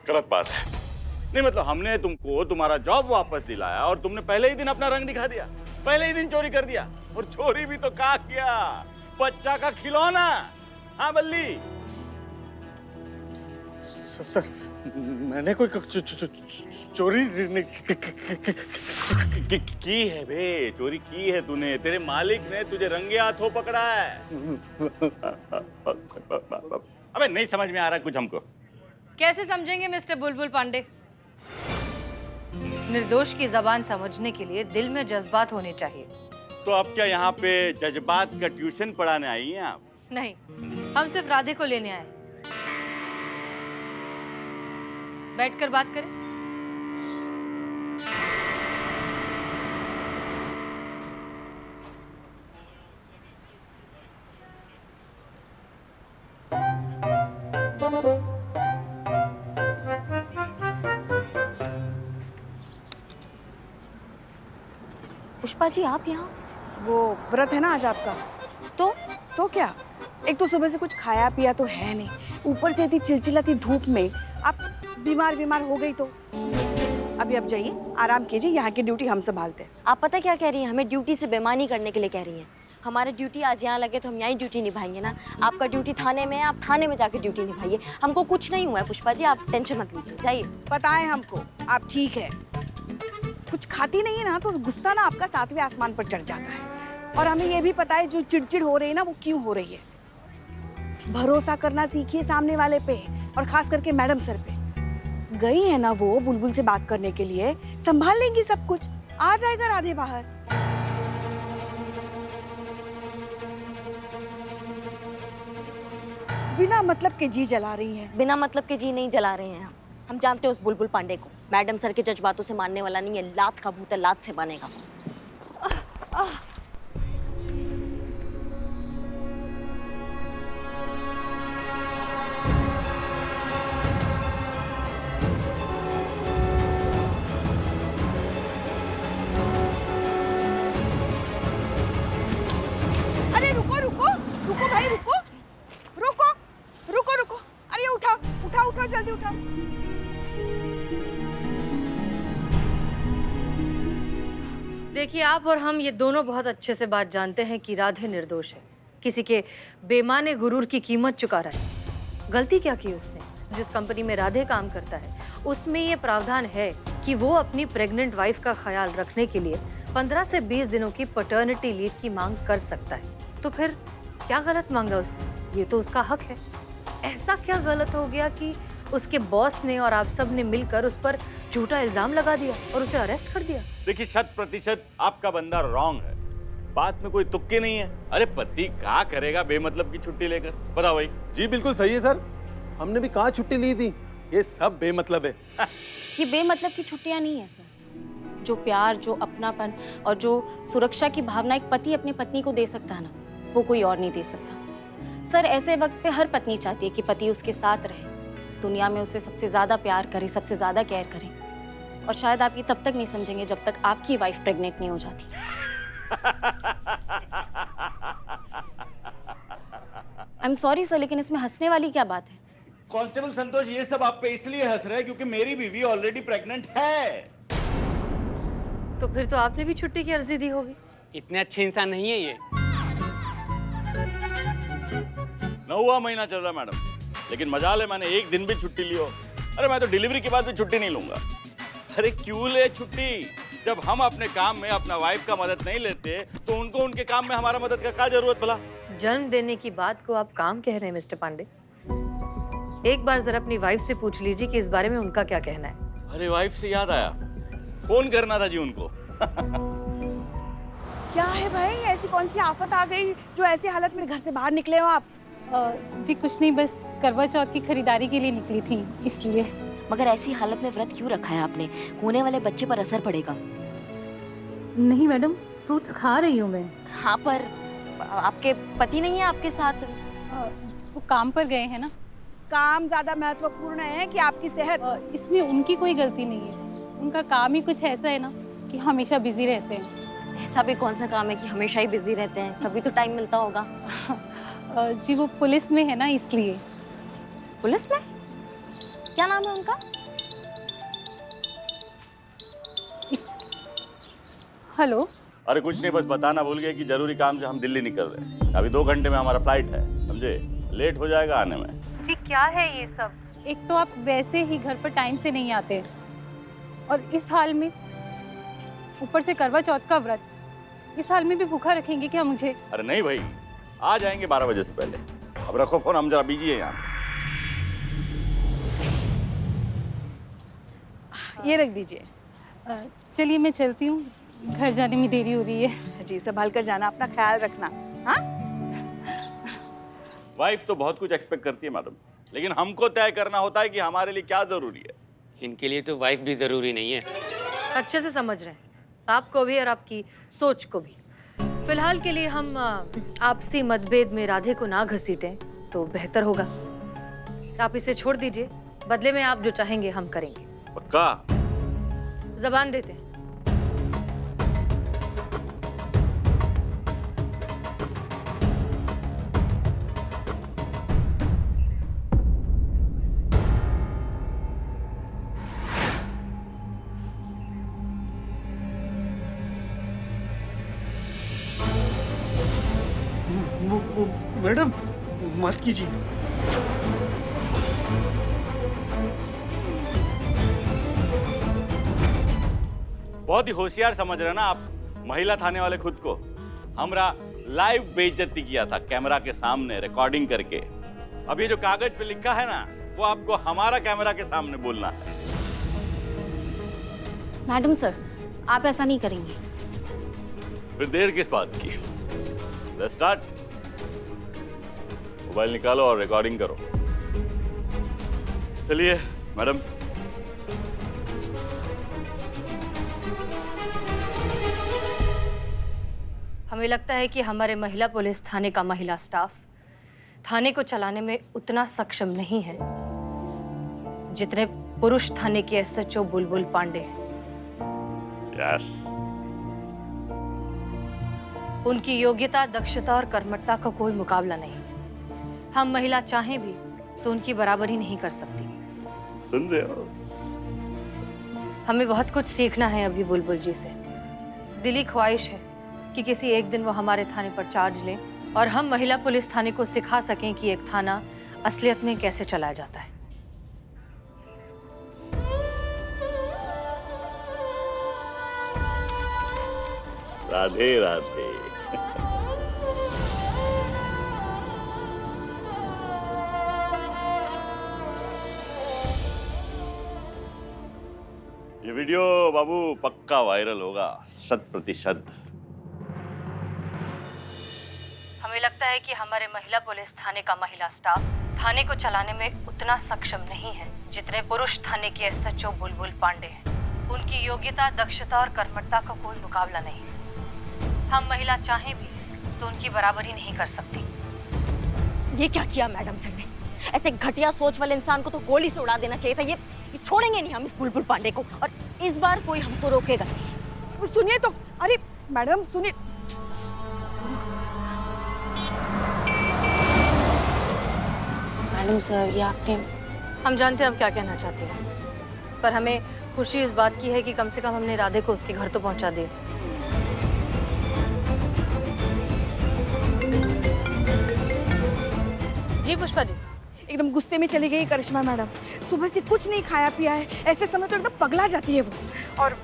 गलत बात है। नहीं मतलब हमने तुमको तुम्हारा जॉब वापस दिलाया और तुमने पहले ही दिन अपना रंग दिखा दिया, पहले ही दिन चोरी कर दिया। और चोरी भी तो क्या किया, बच्चा का खिलौना। हाँ बल्ली। सर मैंने कोई चोरी की है बे, चोरी की है तूने। तेरे मालिक ने तुझे रंगे हाथों पकड़ा है। अबे नहीं समझ में आ रहा कुछ हमको। कैसे समझेंगे मिस्टर बुलबुल पांडे? निर्दोष की जबान समझने के लिए दिल में जज्बात होने चाहिए। तो अब क्या यहाँ पे जज्बात का ट्यूशन पढ़ाने आई हैं आप? नहीं, हम सिर्फ राधे को लेने आए। बैठकर बात करें। पुष्पा जी आप यहाँ? वो व्रत है ना आज आपका। तो क्या, एक तो सुबह से कुछ खाया पिया तो है नहीं, ऊपर से इतनी चिलचिलाती धूप में आप बीमार हो गई तो अभी अब जाइए आराम कीजिए, यहाँ की ड्यूटी हम संभालते हैं। आप पता क्या कह रही हैं? हमें ड्यूटी से बेईमानी करने के लिए कह रही हैं। हमारी ड्यूटी आज यहाँ लगे तो हम यहीं ड्यूटी निभाएंगे ना। आपका ड्यूटी थाने में है, आप थाने में जाके ड्यूटी निभाइए। हमको कुछ नहीं हुआ है पुष्पा जी, आप टेंशन मत लीजिए, जाइए। पता है हमको आप ठीक है, कुछ खाती नहीं है ना तो गुस्सा ना आपका सातवें आसमान पर चढ़ जाता है। और हमें ये भी पता है जो चिड़चिड़ हो रही है ना वो क्यों हो रही है। भरोसा करना सीखिए सामने वाले पे, और खास करके मैडम सर पे। गई है ना वो बुलबुल से बात करने के लिए, संभाल लेंगी सब कुछ, आ जाएगा राधे बाहर। बिना मतलब के जी जला रही हैं। बिना मतलब के जी नहीं जला रहे हैं हम जानते हैं उस बुलबुल पांडे को। मैडम सर के जज्बातों से मानने वाला नहीं है, लात का भूत है, लात से बनेगा। अरे रुको रुको रुको भाई, रुको रुको रुको रुको। अरे उठाओ उठाओ उठाओ, जल्दी उठाओ। देखिए, आप और हम ये दोनों बहुत अच्छे से बात जानते हैं कि राधे निर्दोष है, किसी के बेमाने गुरूर की कीमत चुका रहा है। गलती क्या की उसने? जिस कंपनी में राधे काम करता है उसमें ये प्रावधान है कि वो अपनी प्रेग्नेंट वाइफ का ख्याल रखने के लिए 15 से 20 दिनों की पैटर्निटी लीव की मांग कर सकता है। तो फिर क्या गलत मांगा उसने? ये तो उसका हक है। ऐसा क्या गलत हो गया कि उसके बॉस ने और आप सब ने मिलकर उस पर झूठा इल्जाम लगा दिया और उसे अरेस्ट कर दिया? देखिए 100% आपका बंदा रॉन्ग है, बात में कोई तुक्के नहीं है। अरे पति क्या करेगा बेमतलब की छुट्टी लेकर, बताओ भाई। जी बिल्कुल सही है सर, हमने भी कहाँ छुट्टी ली थी, ये सब बेमतलब है। ये बेमतलब की छुट्टियां नहीं है सर। जो प्यार, जो अपनापन और जो सुरक्षा की भावना एक पति अपनी पत्नी को दे सकता है ना, वो कोई और नहीं दे सकता। सर ऐसे वक्त पे हर पत्नी चाहती है कि पति उसके साथ रहे, दुनिया में उसे सबसे ज्यादा प्यार करे, सबसे ज्यादा केयर करे। और शायद आप ये तब तक नहीं समझेंगे जब तक आपकी वाइफ प्रेग्नेंट नहीं हो जाती। आई एम सॉरी सर, लेकिन इसमें हंसने वाली क्या बात है? कांस्टेबल संतोष, ये सब आप पे इसलिए हंस रहे हैं क्योंकि मेरी बीवी ऑलरेडी प्रेग्नेंट है। तो फिर तो आपने भी छुट्टी की अर्जी दी होगी। इतने अच्छे इंसान नहीं है ये। 9वां महीना चल रहा मैडम, लेकिन मजाल है मैंने एक दिन भी छुट्टी ली हो। अरे मैं तो डिलीवरी के बाद भी छुट्टी नहीं लूंगा। अरे क्यों ले छुट्टी? जब हम अपने काम में अपना वाइफ का मदद नहीं लेते तो उनको उनके काम में हमारा मदद का क्या जरूरत भला? जन्म देने की बात को आप काम कह रहे हैं मिस्टर पांडे। एक बार जरा अपनी वाइफ से पूछ लीजिए कि इस बारे में उनका क्या कहना है। अरे वाइफ से याद आया, फोन करना था जी उनको। क्या है भाई, ऐसी कौन सी आफत आ गई जो ऐसी हालत में घर से बाहर निकले हो आप? जी कुछ नहीं, बस करवा चौथ की खरीदारी के लिए निकली थी इसलिए। मगर ऐसी हालत में व्रत क्यों रखा है आपने? होने वाले बच्चे पर असर पड़ेगा। नहीं मैडम, फ्रूट्स खा रही हूँ मैं। हाँ पर आपके पति नहीं है आपके साथ? वो काम पर गए हैं ना। काम ज्यादा महत्वपूर्ण है कि आपकी सेहत? इसमें उनकी कोई गलती नहीं है, उनका काम ही कुछ ऐसा है ना कि हमेशा बिजी रहते हैं। ऐसा भी कौन सा काम है कि हमेशा ही बिजी रहते हैं? कभी तो टाइम मिलता होगा। जी वो पुलिस में है ना, इसलिए। पुलिस में? क्या नाम है उनका? हेलो। अरे कुछ नहीं, बस बताना भूल गए कि जरूरी काम से हम दिल्ली निकल रहे हैं। अभी 2 घंटे में हमारा फ्लाइट है, समझे? लेट हो जाएगा आने में। जी क्या है ये सब? एक तो आप वैसे ही घर पर टाइम से नहीं आते और इस हाल में ऊपर से करवा चौथ का व्रत, इस हाल में भी भूखा रखेंगे क्या मुझे? अरे नहीं भाई, आ जाएंगे 12 बजे से पहले। अब रखो फोन, हम जरा बिजी है यहाँ। ये रख दीजिए। चलिए मैं चलती हूँ, घर जाने में देरी हो रही है। जी संभाल कर जाना, अपना ख्याल रखना। हाँ वाइफ तो बहुत कुछ एक्सपेक्ट करती है मैडम, लेकिन हमको तय करना होता है कि हमारे लिए क्या जरूरी है। इनके लिए तो वाइफ भी जरूरी नहीं है। अच्छे से समझ रहे हैं, आपको भी और आपकी सोच को भी। फिलहाल के लिए हम आपसी मतभेद में राधे को ना घसीटें तो बेहतर होगा। आप इसे छोड़ दीजिए, बदले में आप जो चाहेंगे हम करेंगे। पक्का? जबान देते हैं। मैडम मत कीजिए। बहुत ही होशियार समझ रहे ना आप महिला थाने वाले खुद को। हमरा लाइव बेइज्जती किया था कैमरा के सामने रिकॉर्डिंग करके। अब ये जो कागज पे लिखा है ना, वो आपको हमारा कैमरा के सामने बोलना है। मैडम सर, आप ऐसा नहीं करेंगे। फिर देर किस बात की? Let's start. मोबाइल निकालो और रिकॉर्डिंग करो। चलिए मैडम। हमें लगता है कि हमारे महिला पुलिस थाने का महिला स्टाफ थाने को चलाने में उतना सक्षम नहीं है जितने पुरुष थाने के एसएचओ बुलबुल पांडे हैं। यस। उनकी योग्यता, दक्षता और कर्मठता का कोई मुकाबला नहीं। हम महिला चाहें भी तो उनकी बराबरी नहीं कर सकती। सुन रहे हो? हमें बहुत कुछ सीखना है अभी बुलबुल जी से। दिली ख्वाहिश है कि किसी एक दिन वो हमारे थाने पर चार्ज लें और हम महिला पुलिस थाने को सिखा सकें कि एक थाना असलियत में कैसे चलाया जाता है। राधे राधे। ये वीडियो बाबू पक्का वायरल होगा, 100%। हमें लगता है कि हमारे महिला पुलिस थाने का महिला स्टाफ थाने को चलाने में उतना सक्षम नहीं है जितने पुरुष थाने के एसएचओ बुलबुल पांडे हैं। उनकी योग्यता, दक्षता और कर्मठता का कोई मुकाबला नहीं। हम महिला चाहें भी तो उनकी बराबरी नहीं कर सकती। ये क्या किया मैडम सर ने? ऐसे घटिया सोच वाले इंसान को तो गोली से उड़ा देना चाहिए था। ये छोड़ेंगे नहीं हम इस बुलबुल पांडे को, और इस बार कोई हमको रोकेगा नहीं। सुनिए तो, अरे मैडम सुनिए। मैडम सर, ये आपने... हम जानते हैं हम क्या कहना चाहते हैं, पर हमें खुशी इस बात की है कि कम से कम हमने राधे को उसके घर तो पहुंचा दिया। जी पुष्पा जी। एकदम गुस्से में चली गई करिश्मा मैडम। सुबह से कुछ नहीं खाया पिया है, ऐसे समय तो एकदम पगला जाती है वो। और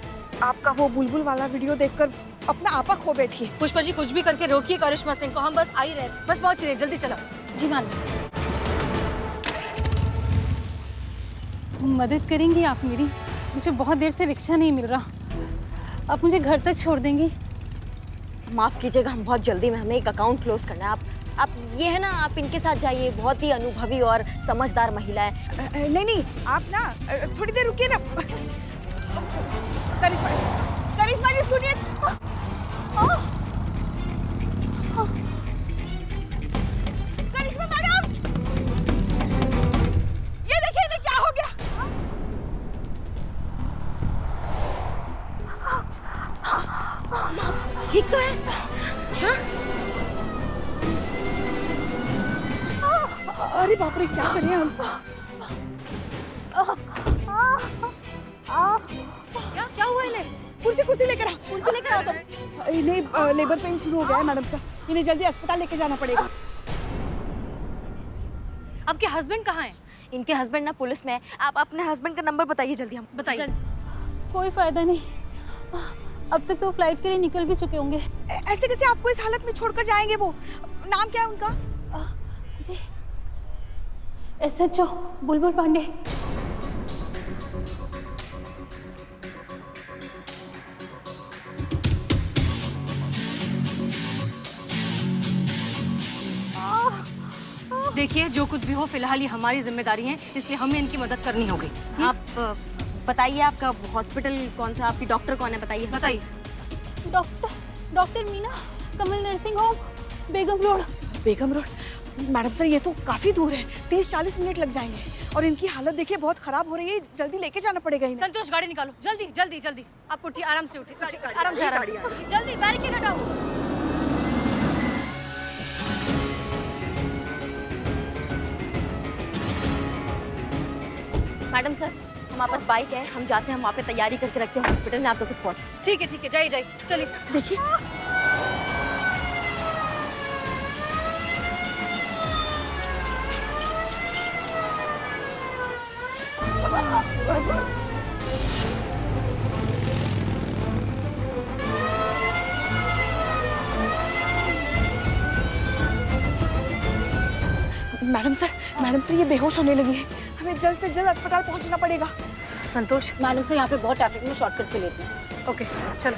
आपका वो बुलबुल वाला वीडियो देखकर अपना आपा खो बैठी है। पुष्पा जी कुछ भी करके रोकिए करिश्मा सिंह को, हम बस आ ही रहे, बस पहुंच रहे, जल्दी चलाओ। जी मैम। मदद करेंगी आप मेरी? मुझे बहुत देर से रिक्शा नहीं मिल रहा, आप मुझे घर तक छोड़ देंगी? माफ कीजिएगा, हम बहुत जल्दी में, हमें एक अकाउंट क्लोज करना है। आप ये है ना, आप इनके साथ जाइए, बहुत ही अनुभवी और समझदार महिला है। नहीं, आप ना थोड़ी देर रुकिए ना। करिश्मा जी सुनिए। करिश्मा मैडम, ये देखिए इन्हें क्या हो गया। ठीक तो है? हाँ? अरे बाप रे, क्या करें हम? क्या हुआ इन्हें? कुर्सी लेकर आ, कुर्सी लेकर आओ तो। इन्हें लेबर पेन शुरू हो गया है मैडम साहब, इन्हें जल्दी अस्पताल लेके जाना पड़ेगा। आपके हस्बैंड कहाँ हैं? इनके हस्बैंड ना पुलिस में है, आप अपने हस्बैंड का नंबर बताइए जल्दी। हम बताइए। कोई फायदा नहीं, अब तक तो फ्लाइट के लिए निकल भी चुके होंगे। ऐसे कैसे आपको इस हालत में छोड़कर जाएंगे वो? नाम क्या है उनका? जी, SHO बुलबुल पांडे। देखिए, जो कुछ भी हो फिलहाल ये हमारी जिम्मेदारी है, इसलिए हमें इनकी मदद करनी होगी। आप बताइए आपका हॉस्पिटल कौन सा, आपकी डॉक्टर कौन है, बताइए। बताइए। डॉक्टर मीना, कमल नर्सिंग होम, बेगम रोड। बेगम रोड? मैडम सर ये तो काफी दूर है, 30-40 मिनट लग जाएंगे और इनकी हालत देखिए बहुत खराब हो रही है, जल्दी लेके जाना पड़ेगा इन्हें। संतोष, गाड़ी निकालो, जल्दी जल्दी जल्दी। आप उठिए, आराम से उठिए, आराम से आराम से। जल्दी बैरिकेड हटाओ। मैडम सर, हमारे पास बाइक है, हम जाते हैं, हम वहाँ पे तैयारी करके रखते हैं हॉस्पिटल में, आप तक पहुँच। ठीक है, जाइए जाइए, चलिए। देखिए मैडम सर ये बेहोश होने लगी है, हमें जल्द से जल्द अस्पताल पहुंचना पड़ेगा। संतोष, मैडम से यहाँ पे बहुत ट्रैफिक में शॉर्टकट से लेते हैं। ओके चलो।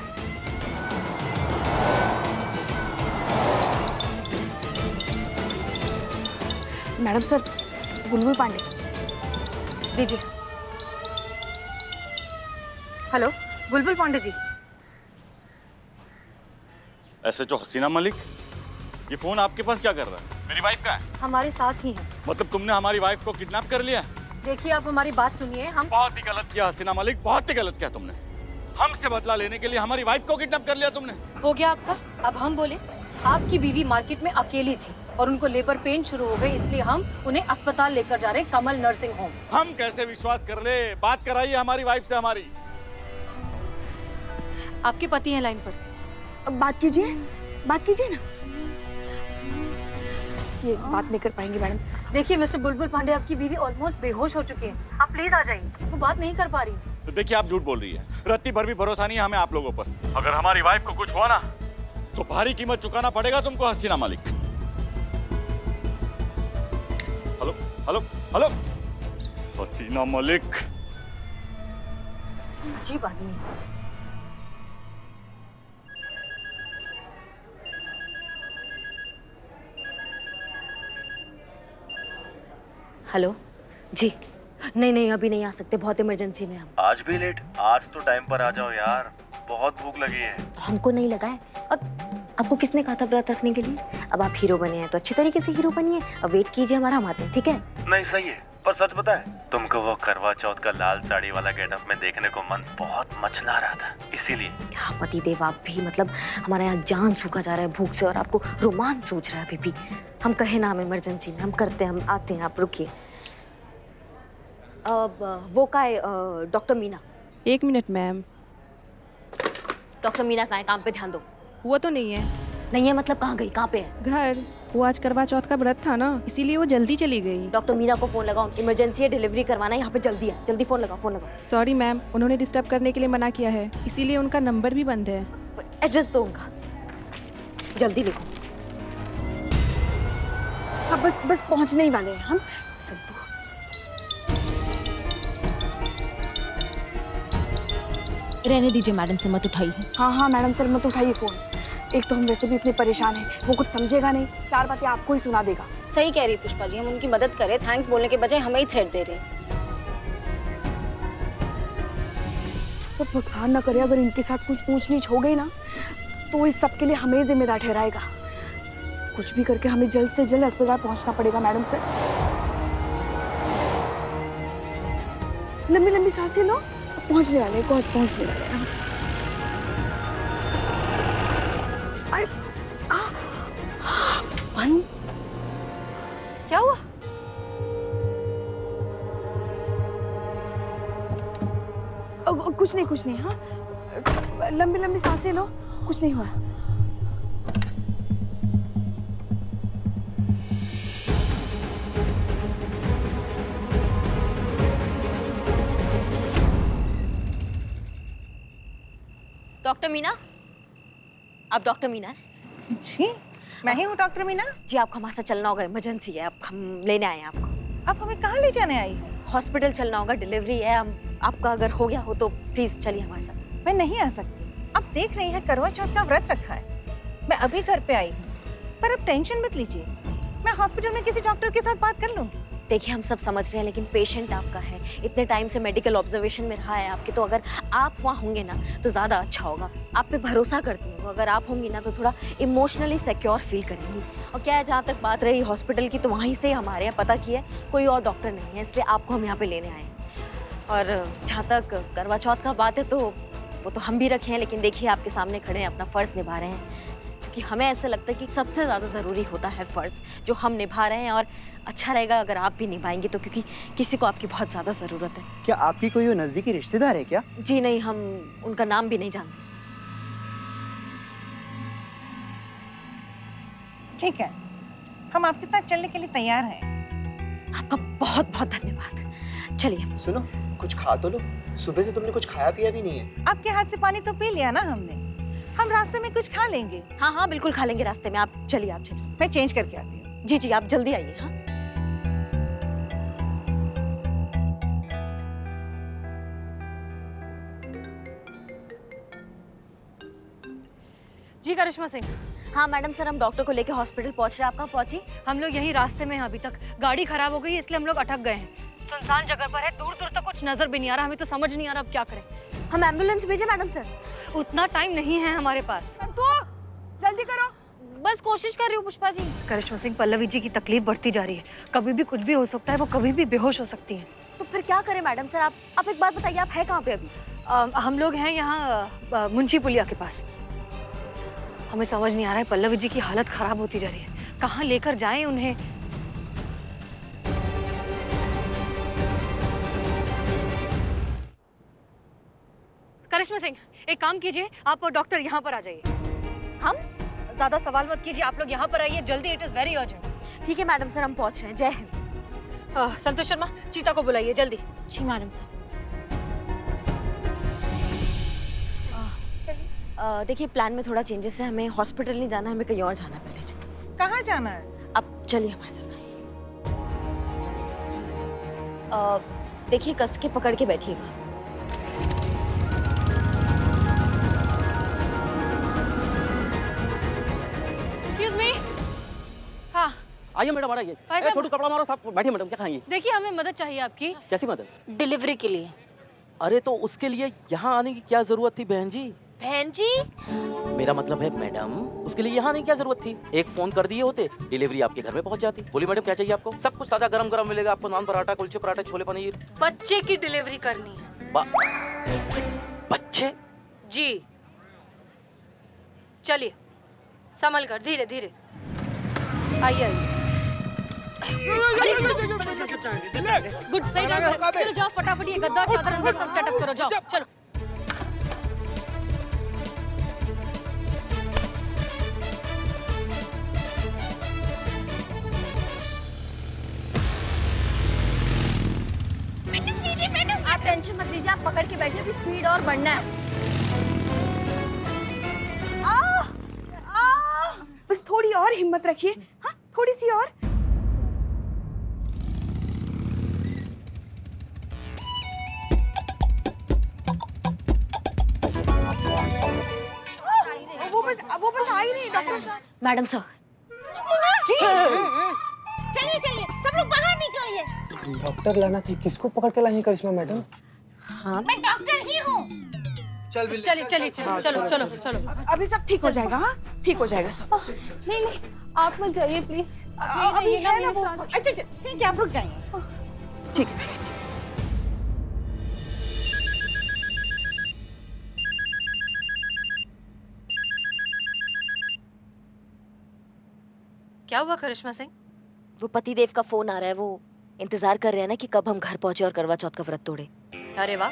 मैडम सर, बुलबुल पांडे दीजिए। हेलो, बुलबुल पांडे जी। SHO हसीना मलिक, ये फोन आपके पास क्या कर रहा है? मेरी वाइफ का है? हमारे साथ ही हैं। मतलब तुमने हमारी वाइफ को किडनैप कर लिया? देखिए, आप हमारी बात सुनिए। हम बहुत ही गलत किया हसीना मलिक, बहुत ही गलत किया तुमने। हमसे बदला लेने के लिए हमारी वाइफ को किडनैप कर लिया तुमने। हो गया आपका, अब हम बोले। आपकी बीवी मार्केट में अकेली थी और उनको लेबर पेन शुरू हो गई, इसलिए हम उन्हें अस्पताल लेकर जा रहे हैं, कमल नर्सिंग होम। हम कैसे विश्वास कर ले? बात कराइए हमारी वाइफ से हमारी। आपके पति हैं लाइन पर, अब बात कीजिए ना। ये बात नहीं कर पाएंगे मैडम। देखिए मिस्टर बुलबुल पांडे, आपकी बीवी ऑलमोस्ट बेहोश हो चुकी है, आप प्लीज आ जाइए, वो बात नहीं कर पा रही। तो देखिए, आप झूठ बोल रही है, रत्ती भर भी भरोसा नहीं है हमें आप लोगों पर। अगर हमारी वाइफ को कुछ हुआ ना तो भारी कीमत चुकाना पड़ेगा तुमको हसीना मलिक। हेलो हेलो हेलो, हसीना मलिक। अजीब आदमी है। हेलो जी, नहीं अभी नहीं आ सकते, बहुत इमरजेंसी में हम। आज भी लेट? आज तो टाइम पर आ जाओ यार, बहुत भूख लगी है। हमको नहीं लगा है, और आपको किसने कहा था व्रत रखने के लिए? अब आप हीरो बने हैं तो अच्छी तरीके से हीरो बनिए, अब वेट कीजिए, हमारा हम आते हैं, ठीक है? नहीं सही है, पर सच बताए तुमको वो करवा चौथ का लाल साड़ी वाला गेटअप में देखने को मन बहुत मचला रहा था, इसीलिए। हाँ पति देव, आप भी मतलब हमारा यहाँ जान सूखा जा रहा है भूख से और आपको रोमांच सूझ रहा है अभी भी। हम कहे ना, हम इमरजेंसी में, हम करते हैं, हम आते हैं, आप रुकिए। वो का है doctor Meena? 1 minute ma'am. Doctor Meena कहाँ है? काम पे ध्यान दो। वो तो नहीं है। नहीं है मतलब कहाँ गई, कहाँ पे है? घर, वो आज करवा चौथ का व्रत था ना, इसीलिए वो जल्दी चली गई। डॉक्टर मीना को फोन लगाओ, इमरजेंसी है, डिलीवरी करवाना है यहाँ पे, जल्दी है, जल्दी फोन लगाओ। सॉरी मैम, उन्होंने डिस्टर्ब करने के लिए मना किया है, इसीलिए उनका नंबर भी बंद है। एड्रेस दो उनका, जल्दी लिखो। हाँ बस पहुंचने ही वाले हैं हम। संतु, रहने दीजिए मैडम से, मत उठाइए। हाँ मैडम सर, मत उठाइए फोन। एक तो हम वैसे भी इतने परेशान हैं, वो कुछ समझेगा नहीं, 4 बातें आपको ही सुना देगा। सही कह रही पुष्पा जी, हम उनकी मदद करें, थैंक्स बोलने के बजाय हमें ही थ्रेट दे रहे हैं। तो भगवान न करे अगर इनके साथ कुछ ऊंच नीच हो गई ना तो इस सब के लिए हमें जिम्मेदार ठहराएगा। कुछ भी करके हमें जल्द से जल्द अस्पताल पहुंचना पड़ेगा मैडम सर। लंबी लंबी सांसें लो, पहुंचने वाले हैं, पहुंचने वाले हैं। क्या हुआ? कुछ नहीं हाँ। लंबी लंबी सांसें लो, कुछ नहीं हुआ। डॉक्टर मीना, आप डॉक्टर मीना हैं? जी, मैं ही हूँ डॉक्टर मीना। जी आपको हमारे साथ चलना होगा, इमरजेंसी है, अब हम लेने आए हैं आपको। आप हमें कहाँ ले जाने आई हैं? हॉस्पिटल चलना होगा, डिलीवरी है। हम आपका अगर हो गया हो तो प्लीज चलिए हमारे साथ। मैं नहीं आ सकती। आप देख रही हैं करवा चौथ का व्रत रखा है। मैं अभी घर पे आई हूँ, पर अब टेंशन मत लीजिए। मैं हॉस्पिटल में किसी डॉक्टर के साथ बात कर लूंगी। देखिए हम सब समझ रहे हैं, लेकिन पेशेंट आपका है, इतने टाइम से मेडिकल ऑब्जर्वेशन में रहा है आपके, तो अगर आप वहाँ होंगे ना तो ज़्यादा अच्छा होगा। आप पे भरोसा करती हूँ, अगर आप होंगी ना तो थोड़ा इमोशनली सिक्योर फील करेंगी। और क्या है, जहाँ तक बात रही हॉस्पिटल की, तो वहीं से हमारे यहाँ पता किया कोई और डॉक्टर नहीं है, इसलिए आपको हम यहाँ पे लेने आए हैं। और जहाँ तक करवा चौथ का बात है तो वो तो हम भी रखे हैं, लेकिन देखिए आपके सामने खड़े हैं, अपना फ़र्ज़ निभा रहे हैं, क्योंकि हमें ऐसा लगता है कि सबसे ज़्यादा ज़रूरी होता है फ़र्ज़ जो हम निभा रहे हैं। और अच्छा रहेगा अगर आप भी निभाएंगे तो, क्योंकि किसी को आपकी बहुत ज़्यादा ज़रूरत है। क्या आपकी कोई नज़दीकी रिश्तेदार है क्या? जी नहीं, हम उनका नाम भी नहीं जानते। ठीक है, हम आपके साथ चलने के लिए तैयार हैं। आपका बहुत बहुत धन्यवाद। चलिए। सुनो, कुछ खा तो लो, सुबह से तुमने कुछ खाया पिया भी नहीं है। आपके हाथ से पानी तो पी लिया ना हमने, हम रास्ते में कुछ खा लेंगे। हाँ हाँ बिल्कुल खा लेंगे रास्ते में, आप चलिए, आप चलिए। मैं चेंज करके आती हूँ। जी जी, आप जल्दी आइए। हाँ जी करिश्मा सिंह। हाँ मैडम सर, हम डॉक्टर को लेके हॉस्पिटल पहुंच रहे हैं। आप कहाँ पहुंची? हम लोग यहीं रास्ते में हैं अभी तक। गाड़ी खराब हो गई है इसलिए हम लोग अटक गए हैं। सुनसान जगह पर है, दूर दूर तक कुछ नजर भी नहीं आ रहा। हमें तो समझ नहीं आ रहा अब क्या करें। हम एम्बुलेंस भेजे मैडम सर? उतना टाइम नहीं है हमारे पास। तो जल्दी करो। बस कोशिश कर रही हूँ पुष्पा जी। करिश्मा सिंह, पल्लवी जी की तकलीफ बढ़ती जा रही है, कभी भी कुछ भी हो सकता है, वो कभी भी बेहोश हो सकती हैं। तो फिर क्या करें मैडम सर? आप एक बात बताइए, आप है कहाँ पे अभी? हम लोग हैं यहाँ मुंशी पुलिया के पास। हमें समझ नहीं आ रहा है, पल्लवी जी की हालत खराब होती जा रही है, कहाँ लेकर जाएं उन्हें। करिश्मा सिंह, एक काम कीजिए, आप और डॉक्टर यहाँ पर आ जाइए। हम? ज्यादा सवाल मत कीजिए, आप लोग यहाँ पर आइए जल्दी, इट इज वेरी अर्जेंट। ठीक है मैडम सर, हम पहुँच रहे हैं। जय हिंद। संतोष शर्मा, चीता को बुलाइए जल्दी। जी मैडम सर। देखिए प्लान में थोड़ा चेंजेस है, हमें हॉस्पिटल नहीं जाना, हमें कहीं और जाना है। पहले चलिए। कहाँ जाना है? अब चलिए हमारे साथ आइए। देखिए कस के पकड़ के बैठिएगा। Excuse me. हाँ आइए मैडम, आइए। साहब। छोटू कपड़ा मारो, साहब बैठिए मैडम, क्या खाएंगी? देखिए, हमें मदद चाहिए आपकी। कैसी मदद? डिलीवरी के लिए। अरे तो उसके लिए यहाँ आने की क्या जरूरत थी बहन जी? बहन जी? मेरा मतलब है मैडम, उसके लिए यहाँ आने की क्या जरूरत थी? एक फोन कर दिए होते, डिलीवरी आपके घर में पहुँच जाती। बोलिए मैडम, क्या चाहिए आपको? सब कुछ ताजा गरम गरम मिलेगा आपको, नान पराठा, कुलचे पराठे, छोले पनीर। बच्चे की डिलीवरी करनी है। बच्चे? जी। चलिए, संभल कर, धीरे धीरे आइए आइए। गुड, सही जगह। चलो जाओ फटाफट, ये गद्दा चादर अंदर सब सेटअप करो, जाओ चलो। आप टेंशन मत लीजिए, आप पकड़ के बैठिए, स्पीड और बढ़ना है। बस थोड़ी और हिम्मत रखिए। हाँ, थोड़ी सी और। वो बस आ ही नहीं डॉक्टर साहब। Madam sir. चलिए चलिए, सब लोग बाहर निकलिए। डॉक्टर लाना थी, किसको पकड़ के लाई करिश्मा मैडम? हाँ मैं डॉक्टर ही हूँ। चलिए चलिए चलो चलो चलो चलो। अभी सब ठीक हो जाएगा। हाँ, ठीक हो जाएगा सब। नहीं नहीं, आप मत जाइए प्लीज। अभी है ना वो। अच्छा ठीक है, आप रुक जाइए। ठीक है ठीक है। क्या हुआ करिश्मा सिंह? वो पतिदेव का फोन आ रहा है, वो इंतजार कर रहे हैं ना कि कब हम घर पहुंचे और करवा चौथ का व्रत तोड़े। अरे वाह,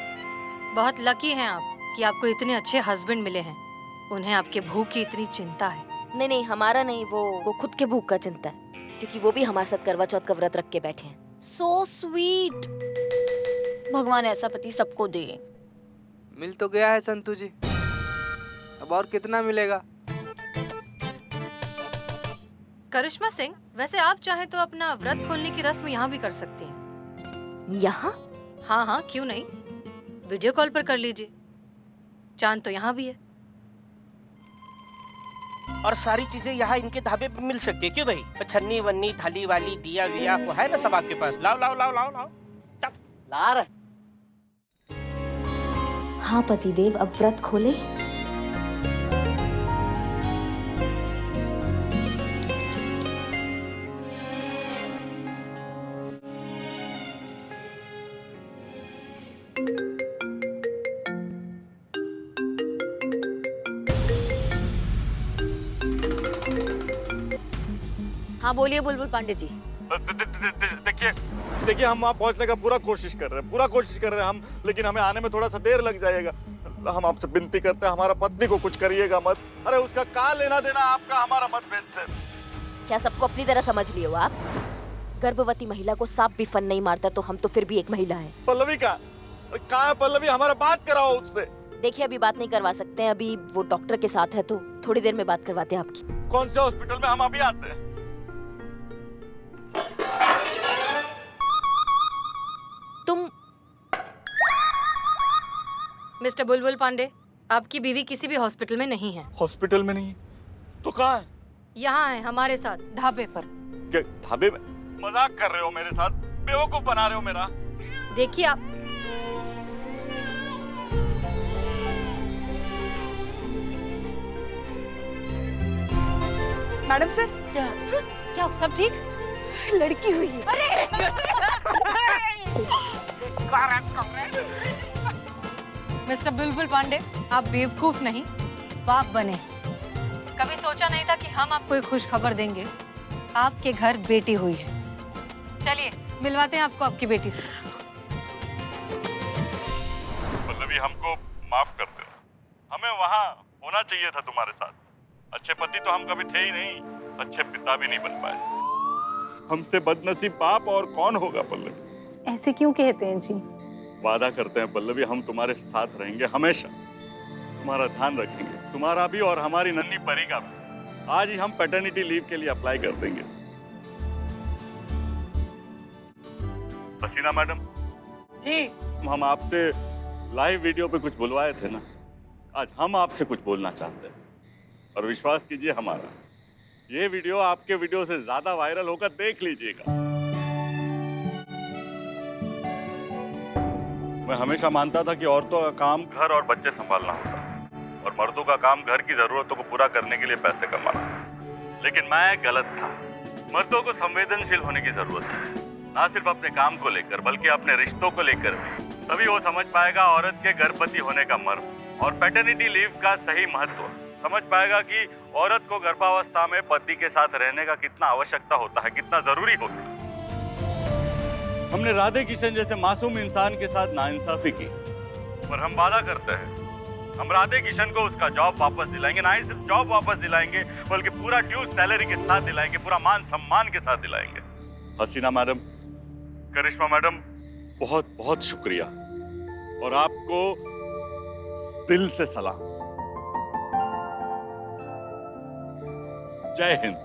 बहुत लकी हैं आप। कि आपको इतने अच्छे हस्बैंड मिले हैं, उन्हें आपके भूख की इतनी चिंता है। नहीं नहीं, हमारा नहीं, वो खुद के भूख का चिंता है, क्योंकि वो भी हमारे साथ करवा चौथ का व्रत रख के बैठे हैं। So sweet. भगवान ऐसा पति सबको दे। मिल तो गया है संतू जी, अब और कितना मिलेगा? करिश्मा सिंह, वैसे आप चाहें तो अपना व्रत खोलने की रस्म यहाँ भी कर सकती हैं। यहाँ? हाँ हाँ, क्यों नहीं, वीडियो कॉल पर कर लीजिए। चांद तो यहाँ भी है। और सारी चीजें यहाँ इनके ढाबे पे मिल सकती है, क्यों भाई? छन्नी वन्नी थाली वाली दिया विया वो है ना सब आपके पास? लाओ लाओ लाओ लाओ लाओ। ला रहे। हाँ पतिदेव, अब व्रत खोले। हाँ बोलिए बुलबुल पांडे जी। देखिए हम वहाँ पहुँचने का पूरा कोशिश कर रहे हैं हम, लेकिन हमें आने में थोड़ा सा देर लग जाएगा। हम आपसे विनती करते हैं, हमारा पत्नी को कुछ करिएगा मत। अरे उसका का लेना देना आपका हमारा मतभेद से। क्या सबको अपनी तरह समझ लिए हो आप? गर्भवती महिला को सांप भी फन नहीं मारता, तो हम तो फिर भी एक महिला हैं। पल्लवी का है पल्लवी, हमारा बात कराओ उससे। देखिए अभी बात नहीं करवा सकते हैं, अभी वो डॉक्टर के साथ है, तो थोड़ी देर में बात करवाते हैं आपकी। कौन से हॉस्पिटल में? हम अभी आते हैं। तुम मिस्टर बुलबुल पांडे, आपकी बीवी किसी भी हॉस्पिटल में नहीं है। हॉस्पिटल में नहीं तो कहाँ है? यहाँ है हमारे साथ, ढाबे पर। क्या ढाबे में? मजाक कर रहे हो मेरे साथ? बेवकूफ बना रहे हो मेरा। देखिए आप। मैडम सर, क्या सब ठीक? लड़की हुई है। मिस्टर बुलबुल पांडे, आप बेवकूफ नहीं, बाप बने। कभी सोचा नहीं था कि हम आपको एक खुश खबर देंगे। आपके घर बेटी हुई है। चलिए मिलवाते हैं आपको आपकी बेटी से। पल्लवी, हमको माफ कर दो, हमें वहाँ होना चाहिए था तुम्हारे साथ। अच्छे पति तो हम कभी थे ही नहीं, अच्छे पिता भी नहीं बन पाए। हमसे बदनसीब बाप और कौन होगा पल्लवी? ऐसे क्यों कहते हैं जी? वादा करते हैं पल्लवी, हम तुम्हारे साथ रहेंगे हमेशा, तुम्हारा ध्यान रखेंगे, तुम्हारा भी और हमारी नन्ही परी का भी। आज ही हम पैटर्निटी लीव के लिए अप्लाई कर देंगे। हसीना मैडम जी, हम आपसे लाइव वीडियो पे कुछ बुलवाए थे ना, आज हम आपसे कुछ बोलना चाहते हैं। और विश्वास कीजिए हमारा, ये वीडियो आपके वीडियो से ज्यादा वायरल होकर देख लीजिएगा। मैं हमेशा मानता था कि औरतों का काम घर और बच्चे संभालना होता है और मर्दों का काम घर की जरूरतों को पूरा करने के लिए पैसे कमाना। लेकिन मैं गलत था। मर्दों को संवेदनशील होने की जरूरत है, ना सिर्फ अपने काम को लेकर बल्कि अपने रिश्तों को लेकर भी। तभी वो समझ पाएगा औरत के गर्भवती होने का मर्म और पैटर्निटी लीव का सही महत्व। समझ पाएगा कि औरत को गर्भावस्था में पति के साथ रहने का कितना आवश्यकता होता है, कितना जरूरी होता है। हमने राधे किशन जैसे मासूम इंसान के साथ नाइंसाफी की, पर हम वादा करते हैं हम राधे किशन को उसका जॉब वापस दिलाएंगे। ना ही सिर्फ जॉब वापस दिलाएंगे बल्कि पूरा ड्यू सैलरी के साथ दिलाएंगे, पूरा मान सम्मान के साथ दिलाएंगे। हसीना मैडम, करिश्मा मैडम, बहुत बहुत शुक्रिया और आपको दिल से सलाम। जय हिंद।